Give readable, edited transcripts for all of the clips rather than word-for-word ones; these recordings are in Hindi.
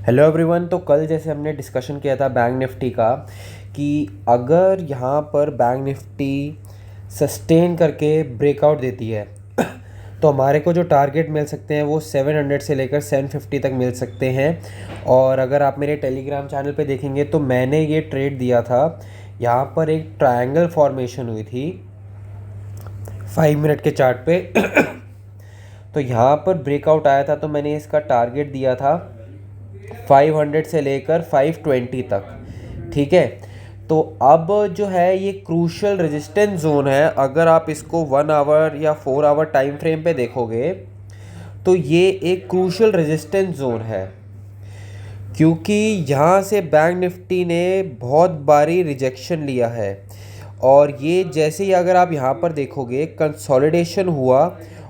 Hello everyone. तो कल जैसे हमने डिस्कशन किया था बैंक निफ्टी का कि अगर यहाँ पर बैंक निफ्टी सस्टेन करके ब्रेकआउट देती है तो हमारे को जो टारगेट मिल सकते हैं वो 700 से लेकर 750 तक मिल सकते हैं। और अगर आप मेरे टेलीग्राम चैनल पे देखेंगे तो मैंने ये ट्रेड दिया था। यहाँ पर एक ट्रायंगल फॉर्मेशन हुई थी 5 मिनट के चार्ट पे तो यहाँ पर ब्रेकआउट आया था तो मैंने इसका टारगेट दिया था 500 से लेकर 520 तक। ठीक है, तो अब जो है ये क्रूशल रेजिस्टेंस जोन है। अगर आप इसको 1 आवर या 4 आवर टाइम फ्रेम पे देखोगे तो ये एक क्रूशल रेजिस्टेंस जोन है, क्योंकि यहाँ से बैंक निफ्टी ने बहुत बारी रिजेक्शन लिया है। और ये जैसे ही अगर आप यहाँ पर देखोगे कंसोलिडेशन हुआ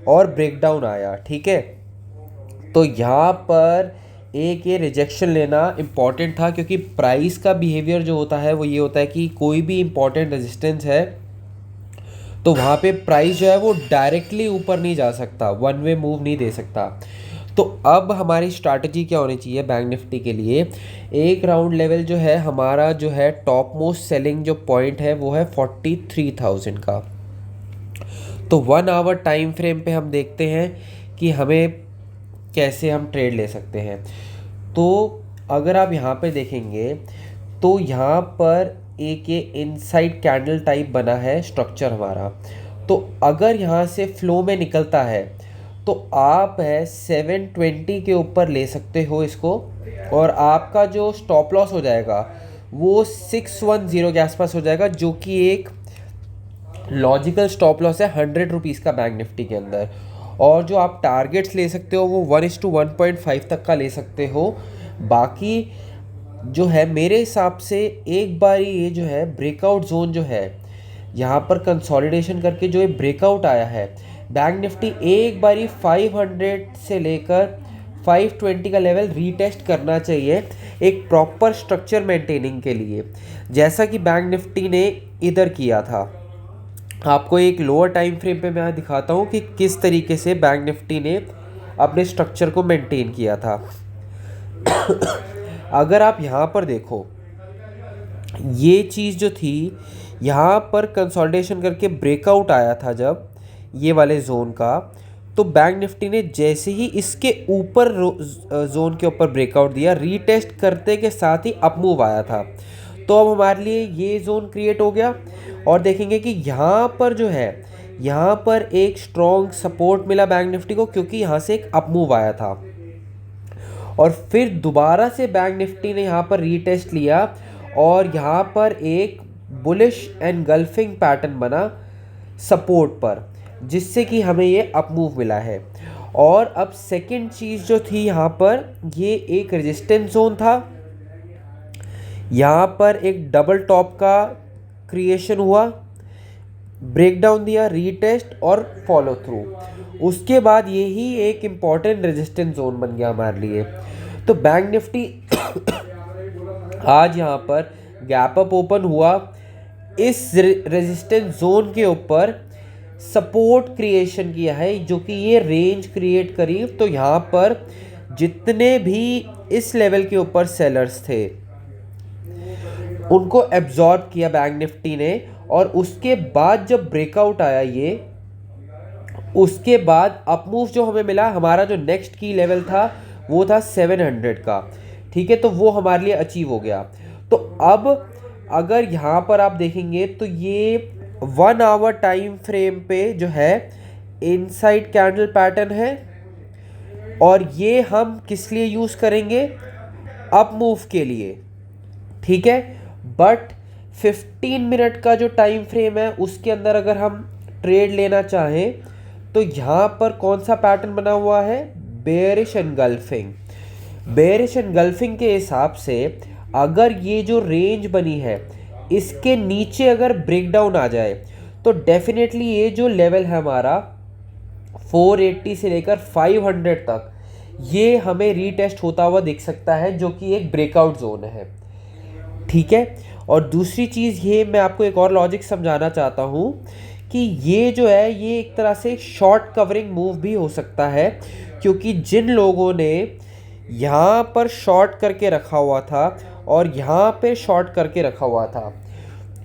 और ब्रेकडाउन आया। ठीक है, तो यहाँ पर एक ये रिजेक्शन लेना इम्पॉर्टेंट था, क्योंकि प्राइस का बिहेवियर जो होता है वो ये होता है कि कोई भी इम्पॉर्टेंट रेजिस्टेंस है तो वहाँ पे प्राइस जो है वो डायरेक्टली ऊपर नहीं जा सकता, वन वे मूव नहीं दे सकता। तो अब हमारी स्ट्रैटेजी क्या होनी चाहिए बैंक निफ्टी के लिए? एक राउंड लेवल जो है हमारा जो है टॉप मोस्ट सेलिंग जो पॉइंट है वो है 43,000 का। तो 1 आवर टाइम फ्रेम पे हम देखते हैं कि हमें कैसे हम ट्रेड ले सकते हैं। तो अगर आप यहाँ पे देखेंगे तो यहाँ पर एक ये इनसाइड कैंडल टाइप बना है स्ट्रक्चर हमारा। तो अगर यहाँ से फ्लो में निकलता है तो आप है 720 के ऊपर ले सकते हो इसको, और आपका जो स्टॉप लॉस हो जाएगा वो 610 के आसपास हो जाएगा, जो कि एक लॉजिकल स्टॉप लॉस है 100 रुपीज़ का बैंक निफ्टी के अंदर। और जो आप टारगेट्स ले सकते हो वो 1:1.5 तक का ले सकते हो। बाकी जो है मेरे हिसाब से एक बार ये जो है ब्रेकआउट जोन जो है यहाँ पर कंसोलिडेशन करके जो ये ब्रेकआउट आया है बैंक निफ्टी एक बारी 500 से लेकर 520 का लेवल रीटेस्ट करना चाहिए एक प्रॉपर स्ट्रक्चर मेंटेनिंग के लिए, जैसा कि बैंक निफ्टी ने इधर किया था। आपको एक लोअर टाइम फ्रेम पे मैं दिखाता हूँ कि किस तरीके से बैंक निफ्टी ने अपने स्ट्रक्चर को मेंटेन किया था। अगर आप यहाँ पर देखो, ये चीज़ जो थी यहाँ पर कंसोलिडेशन करके ब्रेकआउट आया था जब ये वाले जोन का, तो बैंक निफ्टी ने जैसे ही इसके ऊपर जोन के ऊपर ब्रेकआउट दिया, रीटेस्ट करते के साथ ही अप मूव आया था। तो अब हमारे लिए ये जोन क्रिएट हो गया और देखेंगे कि यहाँ पर जो है यहाँ पर एक स्ट्रॉन्ग सपोर्ट मिला बैंक निफ्टी को, क्योंकि यहाँ से एक अप मूव आया था। और फिर दोबारा से बैंक निफ्टी ने यहाँ पर रीटेस्ट लिया और यहाँ पर एक बुलिश एनगल्फिंग पैटर्न बना सपोर्ट पर, जिससे कि हमें ये अप मूव मिला है। और अब सेकंड चीज़ जो थी यहाँ पर, ये एक रेजिस्टेंस जोन था। यहाँ पर एक डबल टॉप का क्रिएशन हुआ, ब्रेकडाउन दिया, रीटेस्ट और फॉलो थ्रू। उसके बाद यही एक इम्पॉर्टेंट रेजिस्टेंस जोन बन गया हमारे लिए। तो बैंक निफ्टी आज यहाँ पर गैप अप ओपन हुआ, इस रेजिस्टेंस जोन के ऊपर सपोर्ट क्रिएशन किया है, जो कि ये रेंज क्रिएट करी। तो यहाँ पर जितने भी इस लेवल के ऊपर सेलर्स थे उनको एब्जॉर्ब किया बैंक निफ्टी ने। और उसके बाद जब ब्रेकआउट आया ये, उसके बाद अप मूव जो हमें मिला, हमारा जो नेक्स्ट की लेवल था वो था 700 का। ठीक है, तो वो हमारे लिए अचीव हो गया। तो अब अगर यहाँ पर आप देखेंगे तो ये 1 आवर टाइम फ्रेम पे जो है इनसाइड कैंडल पैटर्न है, और ये हम किस लिए यूज़ करेंगे? अप मूव के लिए। ठीक है, बट 15 मिनट का जो टाइम फ्रेम है उसके अंदर अगर हम ट्रेड लेना चाहें तो यहाँ पर कौन सा पैटर्न बना हुआ है? Bearish engulfing. बेयरिश एनगल्फिंग के हिसाब से अगर ये जो रेंज बनी है इसके नीचे अगर ब्रेकडाउन आ जाए तो डेफिनेटली ये जो लेवल है हमारा 480 से लेकर 500 तक, ये हमें रीटेस्ट होता हुआ दिख सकता है, जो कि एक ब्रेकआउट जोन है। ठीक है, और दूसरी चीज़ ये मैं आपको एक और लॉजिक समझाना चाहता हूँ कि ये जो है ये एक तरह से शॉर्ट कवरिंग मूव भी हो सकता है, क्योंकि जिन लोगों ने यहाँ पर शॉर्ट करके रखा हुआ था और यहाँ पे शॉर्ट करके रखा हुआ था,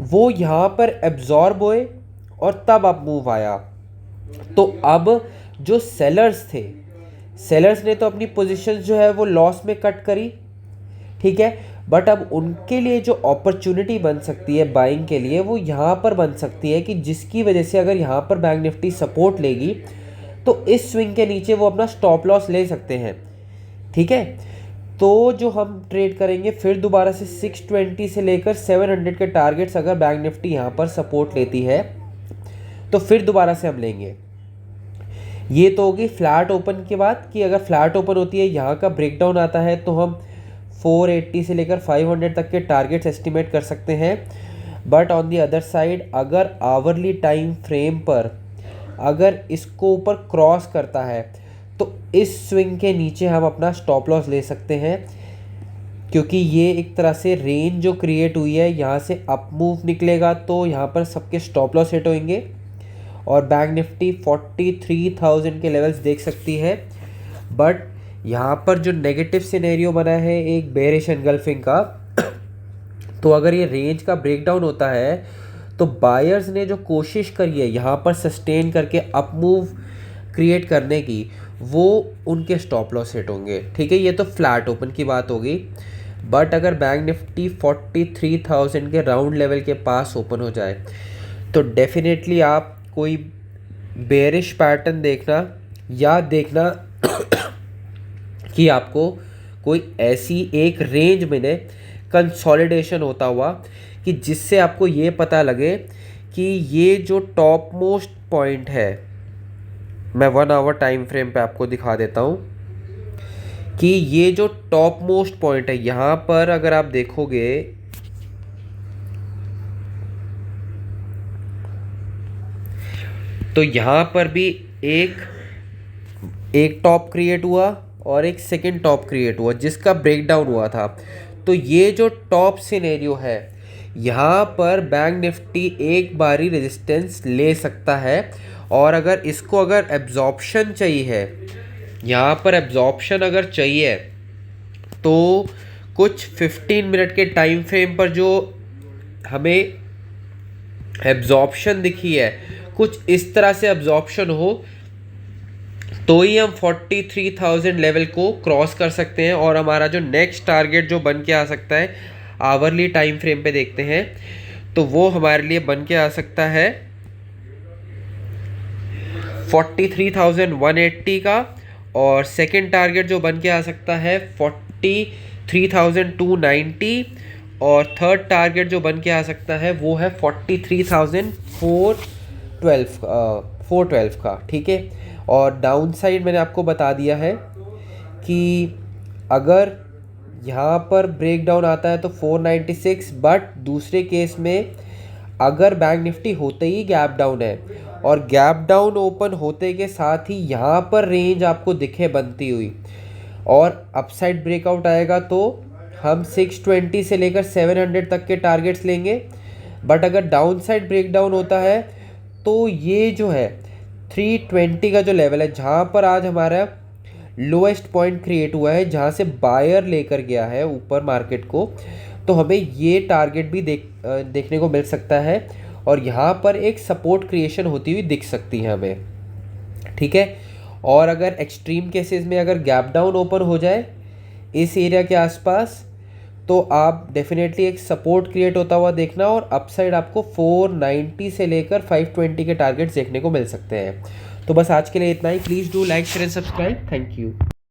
वो यहाँ पर एब्जॉर्ब हुए और तब अप मूव आया। तो अब जो सेलर्स थे, सेलर्स ने तो अपनी पोजीशंस जो है वो लॉस में कट करी, ठीक है, बट अब उनके लिए जो अपॉर्चुनिटी बन सकती है बाइंग के लिए वो यहाँ पर बन सकती है कि जिसकी वजह से अगर यहाँ पर बैंक निफ्टी सपोर्ट लेगी तो इस स्विंग के नीचे वो अपना स्टॉप लॉस ले सकते हैं, ठीक है। तो जो हम ट्रेड करेंगे फिर दोबारा से 620 से लेकर 700 के टारगेट्स अगर बैंक निफ्टी यहाँ पर सपोर्ट लेती है तो फिर दोबारा से हम लेंगे। ये तो होगी फ्लैट ओपन की बात कि अगर फ्लैट ओपन होती है, यहाँ का ब्रेकडाउन आता है तो हम 480 से लेकर 500 तक के टारगेट्स एस्टिमेट कर सकते हैं। But on the other side अगर आवरली टाइम फ्रेम पर अगर इसको ऊपर क्रॉस करता है तो इस स्विंग के नीचे हम अपना स्टॉप लॉस ले सकते हैं, क्योंकि ये एक तरह से रेंज जो क्रिएट हुई है, यहाँ से अप मूव निकलेगा तो यहाँ पर सबके स्टॉप लॉस हिट होंगे और बैंक निफ्टी 43,000 के लेवल्स देख सकती है। बट यहाँ पर जो नेगेटिव सिनेरियो बना है एक बेरिश एनगल्फिंग का, तो अगर ये रेंज का ब्रेकडाउन होता है तो बायर्स ने जो कोशिश करी है यहाँ पर सस्टेन करके अप मूव क्रिएट करने की, वो उनके स्टॉप लॉस हिट होंगे, ठीक है। ये तो फ्लैट ओपन की बात होगी। बट अगर बैंक निफ्टी 43,000 के राउंड लेवल के पास ओपन हो जाए तो डेफिनेटली आप कोई बेरिश पैटर्न देखना या देखना कि आपको कोई ऐसी एक रेंज मिले कंसोलिडेशन होता हुआ कि जिससे आपको ये पता लगे कि ये जो टॉप मोस्ट पॉइंट है, मैं 1 आवर टाइम फ्रेम पे आपको दिखा देता हूँ कि ये जो टॉप मोस्ट पॉइंट है यहाँ पर अगर आप देखोगे तो यहाँ पर भी एक टॉप क्रिएट हुआ और एक सेकंड टॉप क्रिएट हुआ जिसका ब्रेकडाउन हुआ था। तो ये जो टॉप सिनेरियो है यहाँ पर बैंक निफ्टी एक बारी रेजिस्टेंस ले सकता है और अगर इसको अगर एब्जॉर्प्शन चाहिए है, यहाँ पर एब्जॉर्प्शन अगर चाहिए तो कुछ 15 मिनट के टाइम फ्रेम पर जो हमें एब्जॉर्प्शन दिखी है कुछ इस तरह से एब्जॉर्प्शन हो तो ही हम 43,000 लेवल को क्रॉस कर सकते हैं। और हमारा जो नेक्स्ट टारगेट जो बन के आ सकता है आवरली टाइम फ्रेम पे देखते हैं तो वो हमारे लिए बन के आ सकता है 43,180 का, और सेकंड टारगेट जो बन के आ सकता है 43,290, और थर्ड टारगेट जो बन के आ सकता है वो है 43,412 का, ठीक है। और डाउन साइड मैंने आपको बता दिया है कि अगर यहाँ पर ब्रेकडाउन आता है तो 496, बट दूसरे केस में अगर बैंक निफ्टी होते ही गैप डाउन है और गैप डाउन ओपन होते के साथ ही यहाँ पर रेंज आपको दिखे बनती हुई और अपसाइड ब्रेकआउट आएगा तो हम 620 से लेकर 700 तक के टारगेट्स लेंगे। बट अगर डाउन साइड ब्रेकडाउन होता है तो ये जो है 320 का जो लेवल है जहाँ पर आज हमारा लोएस्ट पॉइंट क्रिएट हुआ है, जहाँ से बायर लेकर गया है ऊपर मार्केट को, तो हमें ये टारगेट भी देखने को मिल सकता है और यहाँ पर एक सपोर्ट क्रिएशन होती हुई दिख सकती है हमें, ठीक है। और अगर एक्सट्रीम केसेस में अगर गैप डाउन ओपन हो जाए इस एरिया के आसपास तो आप डेफिनेटली एक सपोर्ट क्रिएट होता हुआ देखना और अपसाइड आपको 490 से लेकर 520 के टारगेट्स देखने को मिल सकते हैं। तो बस आज के लिए इतना ही। Please do like share and subscribe. Thank you.